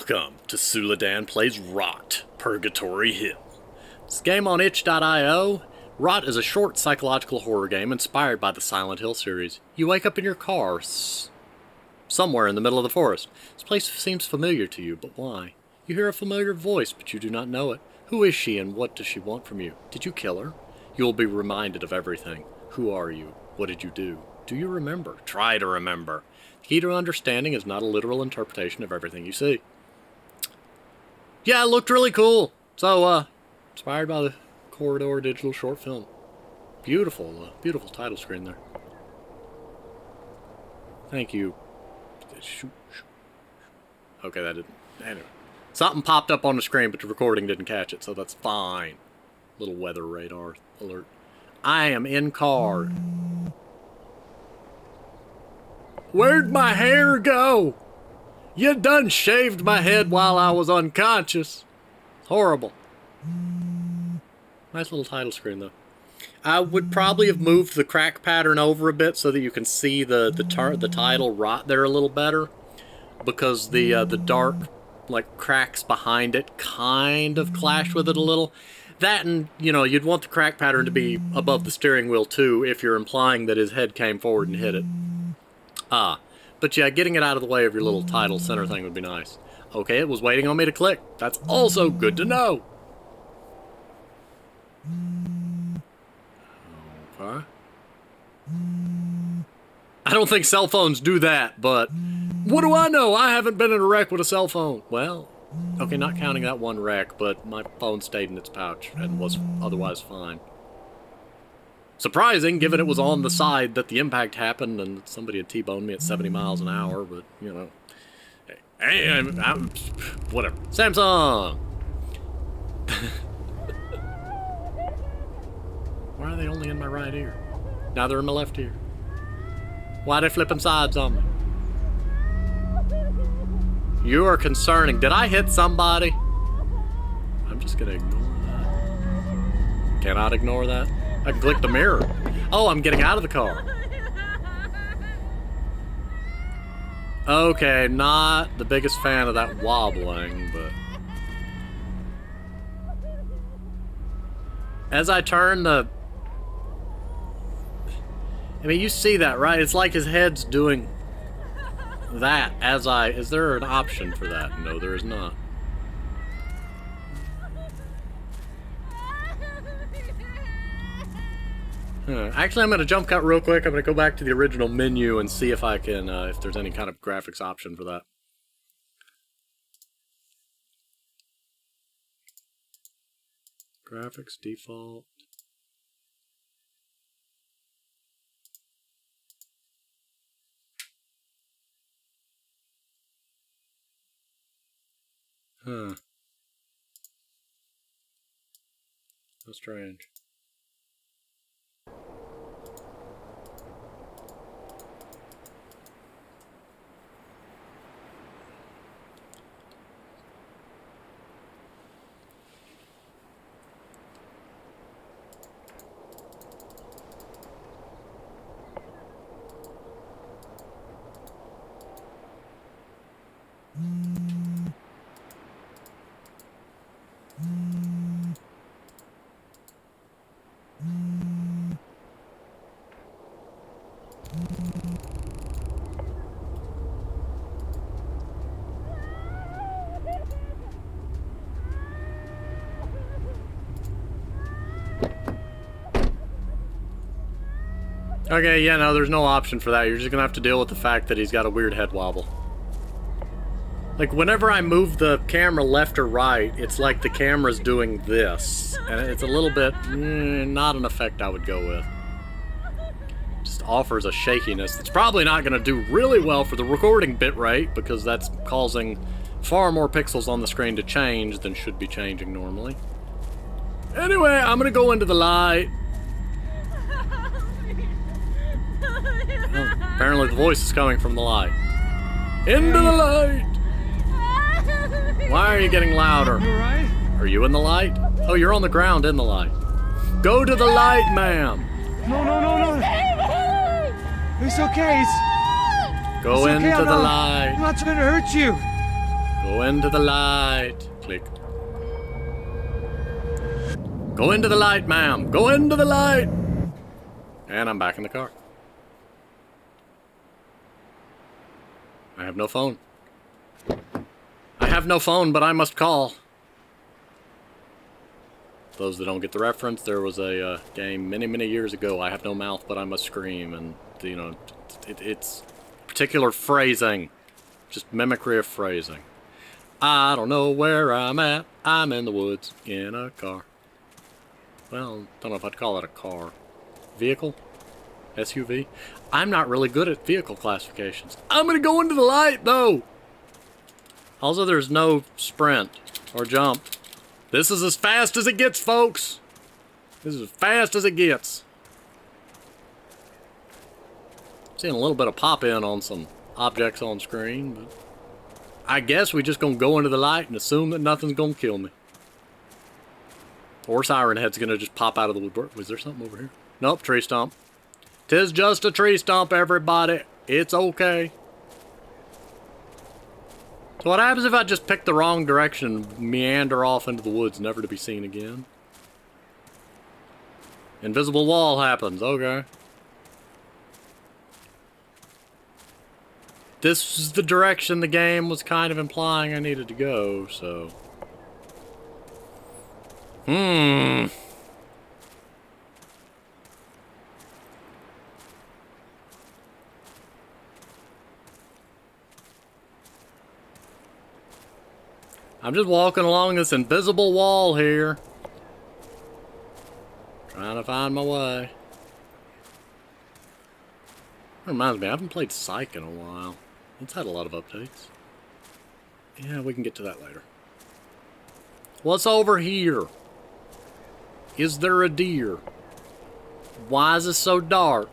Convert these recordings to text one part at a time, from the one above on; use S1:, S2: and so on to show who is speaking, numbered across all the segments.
S1: Welcome to Suladan Plays Rot, Purgatory Hill. This game on itch.io. Rot is a short psychological horror game inspired by the Silent Hill series. You wake up in your car, somewhere in the middle of the forest. This place seems familiar to you, but why? You hear a familiar voice, but you do not know it. Who is she and what does she want from you? Did you kill her? You will be reminded of everything. Who are you? What did you do? Do you remember? Try to remember. The key to understanding is not a literal interpretation of everything you see. Yeah, it looked really cool. So, inspired by the Corridor digital short film. Beautiful, beautiful title screen there. Thank you. Okay, that didn't... Anyway. Something popped up on the screen, but the recording didn't catch it, so that's fine. Little weather radar alert. I am in car. Where'd my hair go? You done shaved my head while I was unconscious. Horrible. Nice little title screen, though. I would probably have moved the crack pattern over a bit so that you can see the title Rot there a little better, because the dark like cracks behind it kind of clash with it a little. That, and you know, you'd want the crack pattern to be above the steering wheel too, if you're implying that his head came forward and hit it. But yeah, getting it out of the way of your little title center thing would be nice. Okay, it was waiting on me to click. That's also good to know. Okay. I don't think cell phones do that, but what do I know? I haven't been in a wreck with a cell phone. Well, okay, not counting that one wreck, but my phone stayed in its pouch and was otherwise fine. Surprising, given it was on the side that the impact happened and somebody had T-boned me at 70 miles an hour, but, you know. Hey, I'm whatever. Samsung! Why are they only in my right ear? Now they're in my left ear. Why are they flipping sides on me? You are concerning. Did I hit somebody? I'm just gonna ignore that. Cannot ignore that. I can click the mirror. Oh, I'm getting out of the car. Okay, not the biggest fan of that wobbling, but... As I turn the... I mean, you see that, right? It's like his head's doing that as I... Is there an option for that? No, there is not. Actually, I'm going to jump cut real quick. I'm going to go back to the original menu and see if I can, if there's any kind of graphics option for that. Graphics, default. Huh. How strange. Okay, yeah, no, there's no option for that. You're just gonna have to deal with the fact that he's got a weird head wobble. Like, whenever I move the camera left or right, it's like the camera's doing this. And it's a little bit, not an effect I would go with. Just offers a shakiness that's probably not gonna do really well for the recording bitrate, because that's causing far more pixels on the screen to change than should be changing normally. Anyway, I'm gonna go into the light. Oh, apparently the voice is coming from the light. Into the light! Why are you getting louder?
S2: You alright?
S1: Are you in the light? Oh, you're on the ground in the light. Go to the light, ma'am!
S2: No. It's okay.
S1: Go into the light.
S2: I'm not trying to hurt you.
S1: Go into the light. Click. Go into the light, ma'am. Go into the light. And I'm back in the car. I have no phone. I have no phone, but I must call. Those that don't get the reference, there was a game many, many years ago. I have no mouth, but I must scream. And, you know, it's particular phrasing. Just mimicry of phrasing. I don't know where I'm at. I'm in the woods in a car. Well, don't know if I'd call it a car. Vehicle? SUV? I'm not really good at vehicle classifications. I'm gonna go into the light, though! Also, there's no sprint or jump. This is as fast as it gets, folks! This is as fast as it gets. Seeing a little bit of pop-in on some objects on screen, but I guess we just gonna go into the light and assume that nothing's gonna kill me. Or Siren Head's gonna just pop out of the woodwork. Was there something over here? Nope, tree stump. 'Tis just a tree stump, everybody. It's okay. So what happens if I just pick the wrong direction and meander off into the woods, never to be seen again? Invisible wall happens, okay. This is the direction the game was kind of implying I needed to go, so... I'm just walking along this invisible wall here. Trying to find my way. That reminds me, I haven't played Psych in a while. It's had a lot of updates. Yeah, we can get to that later. What's over here? Is there a deer? Why is this so dark?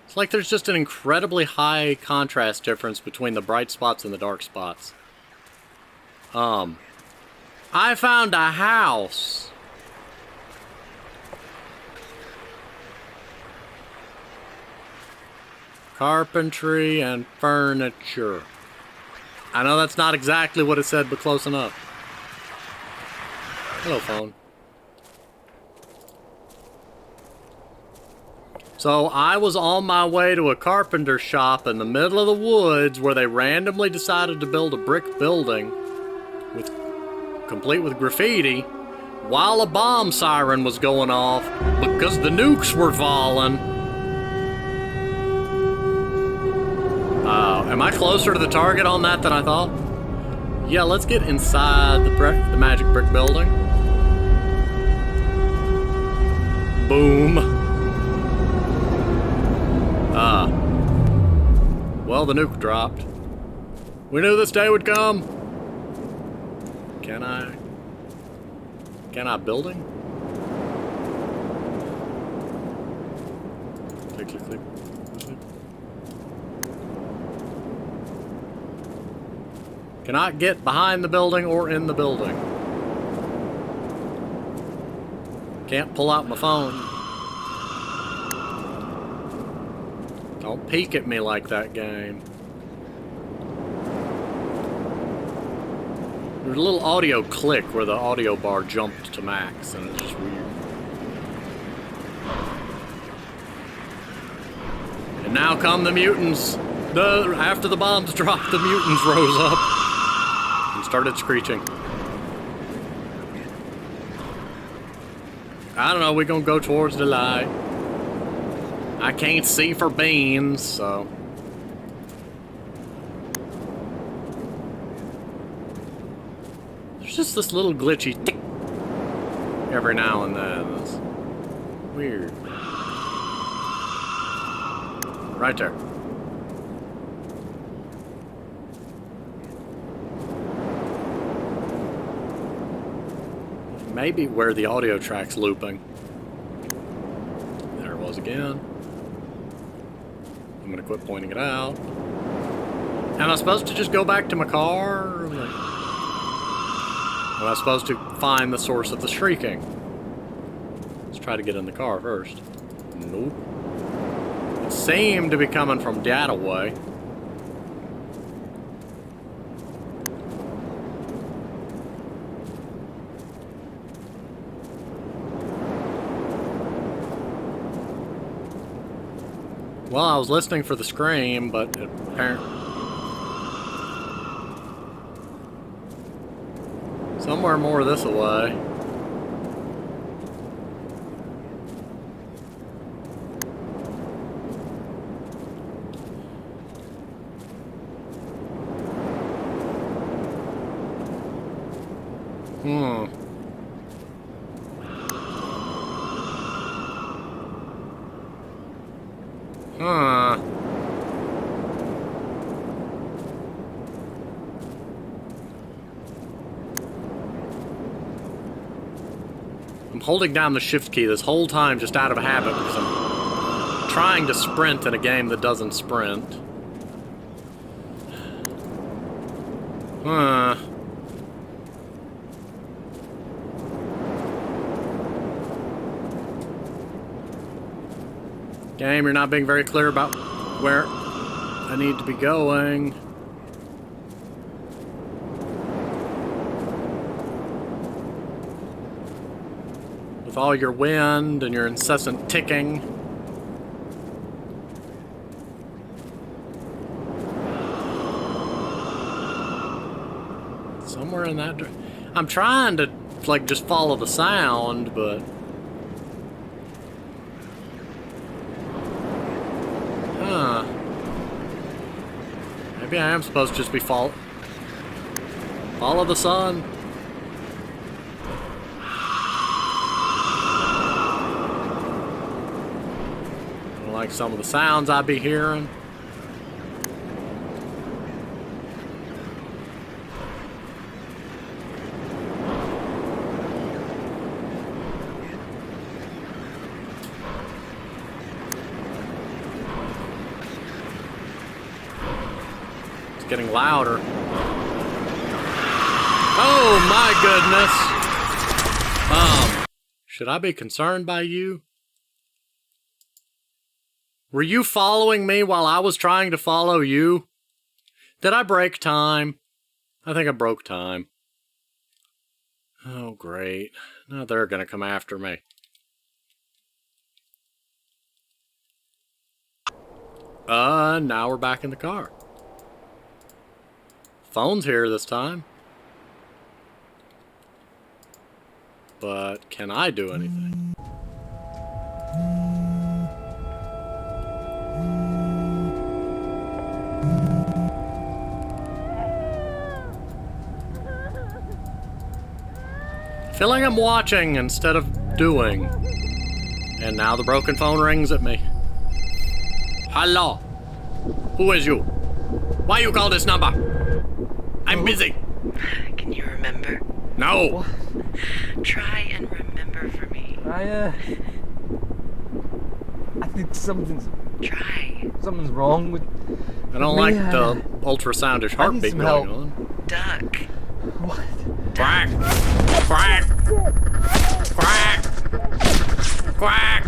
S1: It's like there's just an incredibly high contrast difference between the bright spots and the dark spots. I found a house. Carpentry and furniture. I know that's not exactly what it said, but close enough. Hello, phone. So I was on my way to a carpenter shop in the middle of the woods where they randomly decided to build a brick building complete with graffiti while a bomb siren was going off because the nukes were falling. Am I closer to the target on that than I thought? Yeah, let's get inside the magic brick building. Boom. Well, the nuke dropped. We knew this day would come. Can I building? Click, click, click. Can I get behind the building or in the building? Can't pull out my phone. Don't peek at me like that, game. There's a little audio click where the audio bar jumped to max, and it's just weird. And now come the mutants. After the bombs dropped, the mutants rose up and started screeching. I don't know, we're gonna go towards the light. I can't see for beans, so... There's just this little glitchy tick every now and then. It's weird. Right there. Maybe where the audio track's looping. There it was again. I'm gonna quit pointing it out. Am I supposed to just go back to my car? Am I supposed to find the source of the shrieking? Let's try to get in the car first. Nope. It seemed to be coming from that away. Well, I was listening for the scream, but apparently... Somewhere more this away. I'm holding down the shift key this whole time just out of habit because I'm trying to sprint in a game that doesn't sprint. Game, you're not being very clear about where I need to be going. With all your wind and your incessant ticking. Somewhere in that direction. I'm trying to, like, just follow the sound, but... Huh. Maybe I am supposed to just be follow the sun. I don't like some of the sounds I'd be hearing. Getting louder. Oh my goodness! Should I be concerned by you? Were you following me while I was trying to follow you? Did I break time? I think I broke time. Oh great. Now they're gonna come after me. Now we're back in the car. Phone's here this time. But can I do anything? I feel like I'm watching instead of doing. And now the broken phone rings at me. Hello? Who is you? Why you call this number? I'm busy.
S2: Can you remember?
S1: No.
S2: Try and remember for me.
S3: I think something's wrong with
S1: I don't
S3: me.
S1: like the ultrasoundish heartbeat
S3: some
S1: going
S3: help.
S1: on.
S2: Duck.
S3: What?
S1: Quack! Quack! Quack! Quack!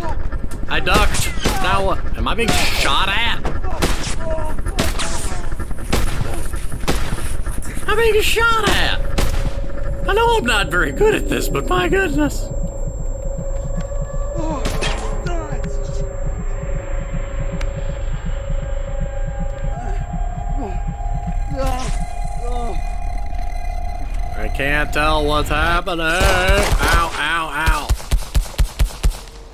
S1: I ducked. Now what? Am I being shot at? I'm being shot at! I know I'm not very good at this, but my goodness. I can't tell what's happening. Ow, ow, ow.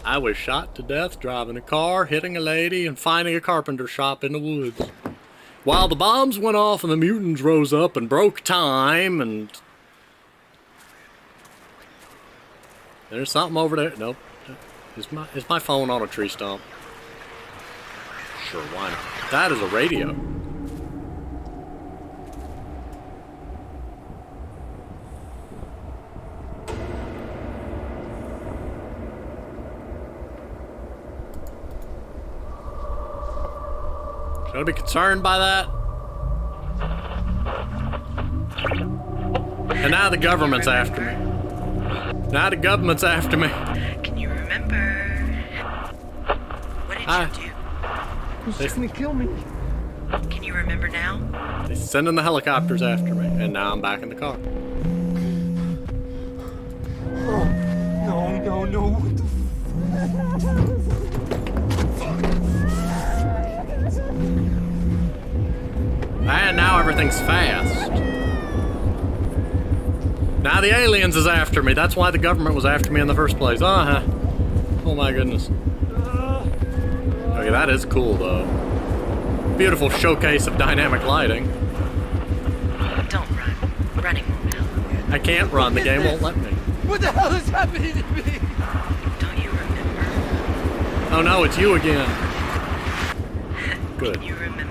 S1: I was shot to death driving a car, hitting a lady, and finding a carpenter shop in the woods. While the bombs went off and the mutants rose up and broke time and... There's something over there. Nope. Is my phone on a tree stump? Sure, why not? That is a radio. Should I be concerned by that? And now the government's after me. Now the government's after me.
S2: Can you remember? What did you do?
S3: He's gonna kill me.
S2: Can you remember now?
S1: They're sending the helicopters after me, and now I'm back in the car.
S3: Oh, no. What the
S1: everything's fast. Now the aliens is after me. That's why the government was after me in the first place. Uh-huh. Oh my goodness. Okay, that is cool though. Beautiful showcase of dynamic lighting.
S2: Don't run. Running won't help.
S1: I can't run. The game won't let me.
S3: What the hell is happening to me?
S2: Don't you remember?
S1: Oh no, it's you again. Good.
S2: Can you remember?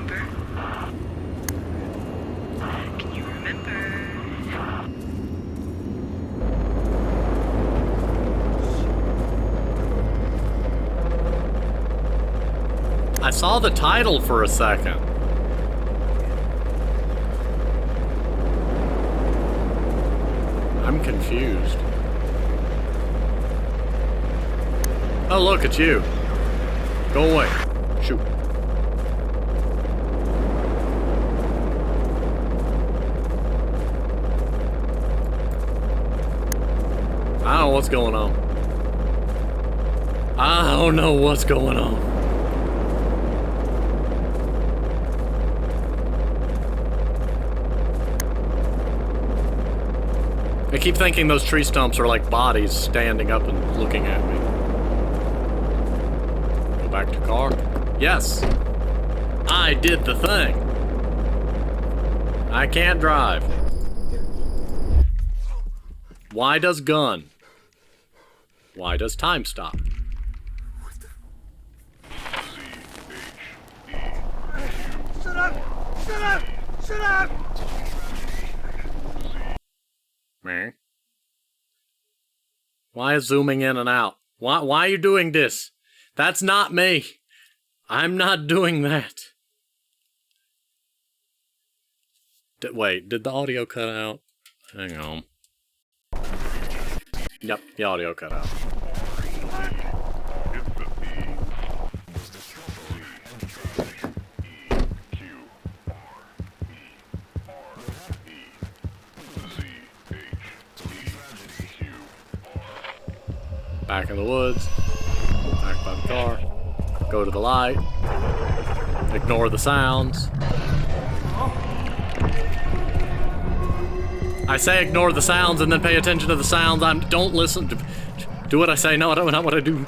S2: Can you remember?
S1: I saw the title for a second. I'm confused. Oh, look, it's you. Go away. Shoot. I don't know what's going on. I don't know what's going on. I keep thinking those tree stumps are like bodies standing up and looking at me. Go back to car. Yes! I did the thing! I can't drive. Why does gun? Why does time stop?
S3: Shut up! Shut up! Shut up!
S1: Meh. Why is zooming in and out? Why are you doing this? That's not me. I'm not doing that. Wait, did the audio cut out? Hang on. Yep, the audio cut out. Back in the woods. Back by the car. Go to the light. Ignore the sounds. I say ignore the sounds and then pay attention to the sounds. Don't listen. Do what I say. No, not what I do.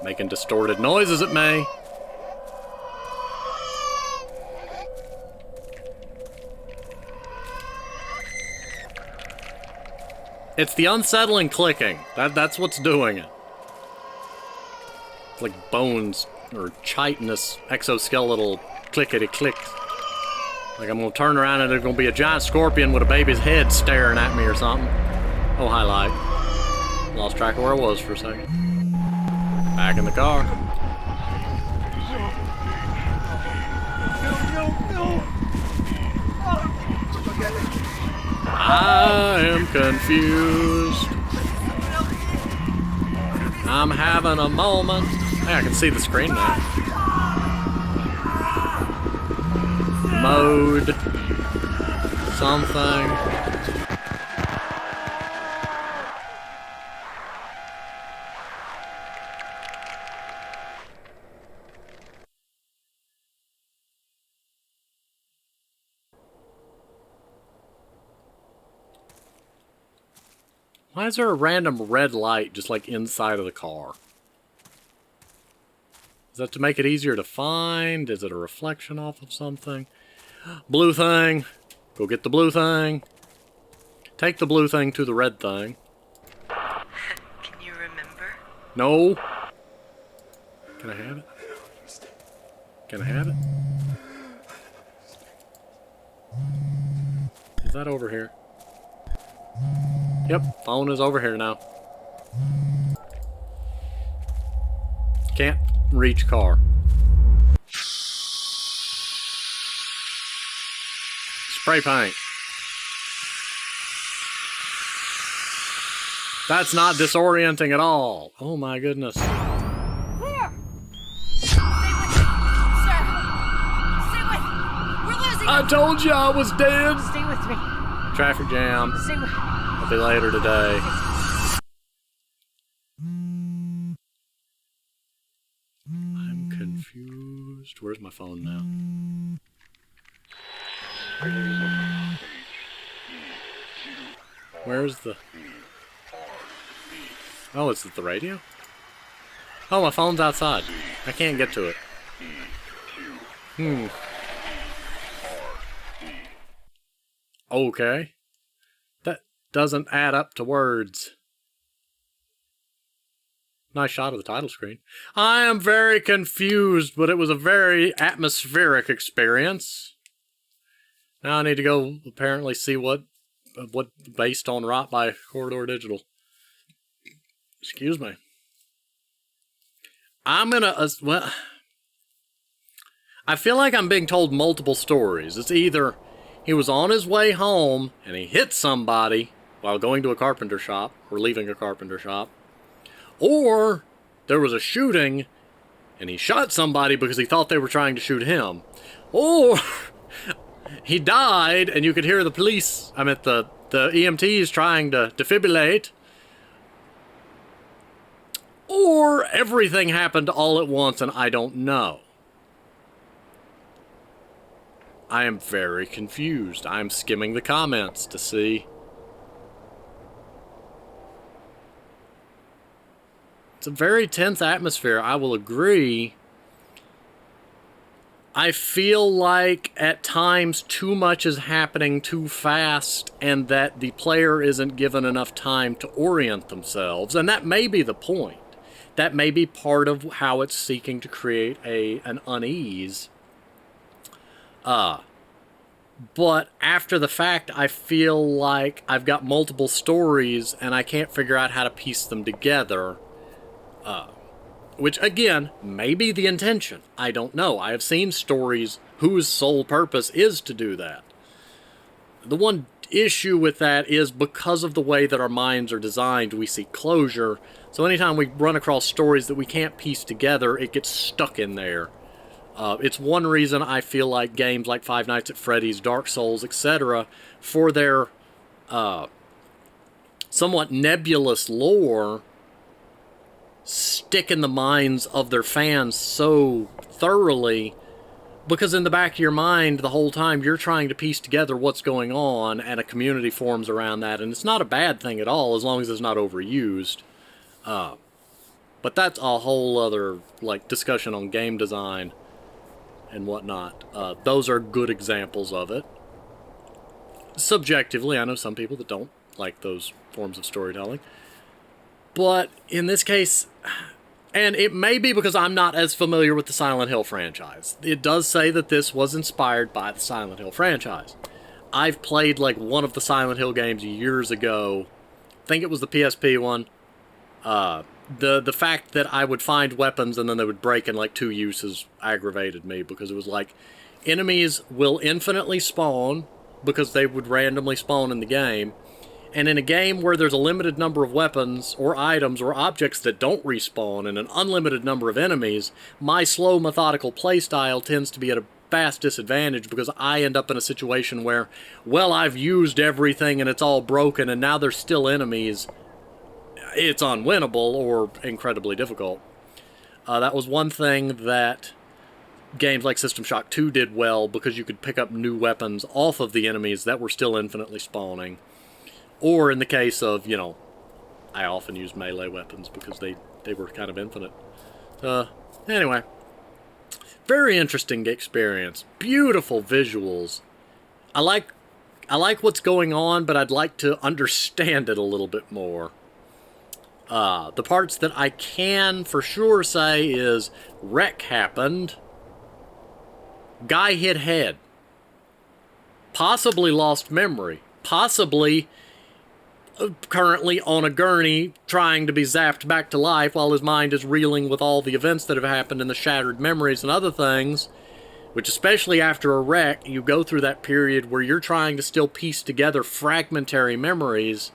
S1: Making distorted noises it may. It's the unsettling clicking. That's what's doing it. It's like bones or chitinous exoskeletal clickety-clicks. Like I'm gonna turn around and there's gonna be a giant scorpion with a baby's head staring at me or something. Oh, highlight. Lost track of where I was for a second. Back in the car.
S3: No!
S1: I am confused. I'm having a moment. Hey, I can see the screen now. Mode. Something. Why is there a random red light just like inside of the car? Is that to make it easier to find? Is it a reflection off of something? Blue thing. Go get the blue thing. Take the blue thing to the red thing.
S2: Can you remember?
S1: No. Can I have it? Can I have it? Is that over here? Yep, phone is over here now. Can't reach car. Spray paint. That's not disorienting at all. Oh my goodness.
S4: Clear! Stay with me, sir. Stay with me. We're losing
S1: I
S4: him.
S1: told you I was dead.
S4: Stay with me.
S1: Traffic jam.
S4: Stay with me.
S1: I'll be later today. I'm confused. confused. Where's my phone now? Where's the... Oh, is it the radio? Oh, my phone's outside. I can't get to it. Okay. That doesn't add up to words. Nice shot of the title screen. I am very confused, but it was a very atmospheric experience. Now I need to go apparently see what based on Rot by Corridor Digital. Excuse me. I'm gonna, well, I feel like I'm being told multiple stories. It's either he was on his way home and he hit somebody while going to a carpenter shop or leaving a carpenter shop, or there was a shooting and he shot somebody because he thought they were trying to shoot him, or he died and you could hear the police, the EMTs trying to defibrillate, or everything happened all at once and I don't know. I am very confused. I'm skimming the comments to see. It's a very tense atmosphere, I will agree. I feel like at times too much is happening too fast and that the player isn't given enough time to orient themselves, and that may be the point. That may be part of how it's seeking to create an unease. But after the fact, I feel like I've got multiple stories and I can't figure out how to piece them together. Which, again, may be the intention. I don't know. I have seen stories whose sole purpose is to do that. The one issue with that is because of the way that our minds are designed, we seek closure. So anytime we run across stories that we can't piece together, it gets stuck in there. It's one reason I feel like games like Five Nights at Freddy's, Dark Souls, etc., for their somewhat nebulous lore, stick in the minds of their fans so thoroughly, because in the back of your mind the whole time you're trying to piece together what's going on, and a community forms around that, and it's not a bad thing at all as long as it's not overused. But that's a whole other discussion on game design and whatnot. Those are good examples of it. Subjectively, I know some people that don't like those forms of storytelling. But in this case, and it may be because I'm not as familiar with the Silent Hill franchise. It does say that this was inspired by the Silent Hill franchise. I've played one of the Silent Hill games years ago. I think it was the PSP one. The fact that I would find weapons and then they would break in 2 uses aggravated me, because it was enemies will infinitely spawn because they would randomly spawn in the game. And in a game where there's a limited number of weapons or items or objects that don't respawn and an unlimited number of enemies, my slow, methodical playstyle tends to be at a vast disadvantage, because I end up in a situation where, well, I've used everything and it's all broken and now there's still enemies. It's unwinnable or incredibly difficult. That was one thing that games like System Shock 2 did well, because you could pick up new weapons off of the enemies that were still infinitely spawning. Or in the case of, I often use melee weapons because they were kind of infinite. Anyway. Very interesting experience. Beautiful visuals. I like what's going on, but I'd like to understand it a little bit more. The parts that I can for sure say is wreck happened. Guy hit head. Possibly lost memory. Possibly currently on a gurney trying to be zapped back to life while his mind is reeling with all the events that have happened and the shattered memories and other things, which, especially after a wreck, you go through that period where you're trying to still piece together fragmentary memories.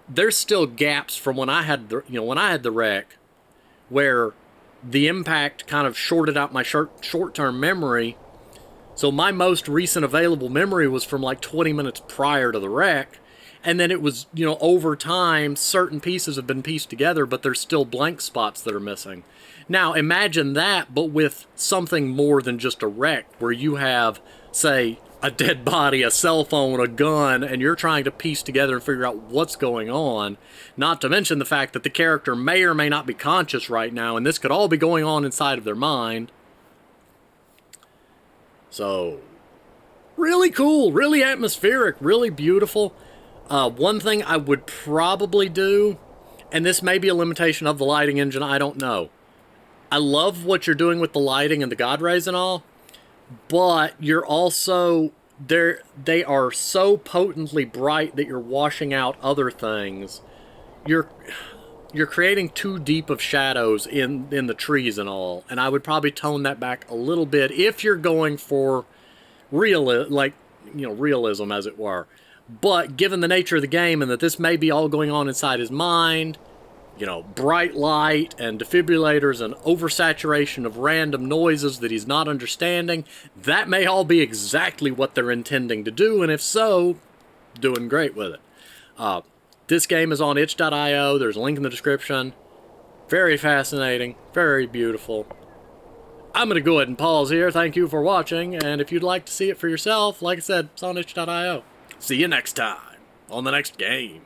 S1: There's still gaps from when I had the wreck, where the impact kind of shorted out my short-term memory. So my most recent available memory was from 20 minutes prior to the wreck. And then it was, over time, certain pieces have been pieced together, but there's still blank spots that are missing. Now imagine that, but with something more than just a wreck, where you have, say, a dead body, a cell phone, a gun, and you're trying to piece together and figure out what's going on. Not to mention the fact that the character may or may not be conscious right now, and this could all be going on inside of their mind. So, really cool, really atmospheric, really beautiful. One thing I would probably do, and this may be a limitation of the lighting engine, I don't know. I love what you're doing with the lighting and the God rays and all, but you're also, they are so potently bright that you're washing out other things. You're creating too deep of shadows in the trees and all, and I would probably tone that back a little bit if you're going for realism, as it were. But given the nature of the game and that this may be all going on inside his mind, bright light and defibrillators and oversaturation of random noises that he's not understanding, that may all be exactly what they're intending to do, and if so, doing great with it. This game is on itch.io. There's a link in the description. Very fascinating, very beautiful. I'm going to go ahead and pause here. Thank you for watching, and if you'd like to see it for yourself, like I said, it's on itch.io. See you next time on the next game.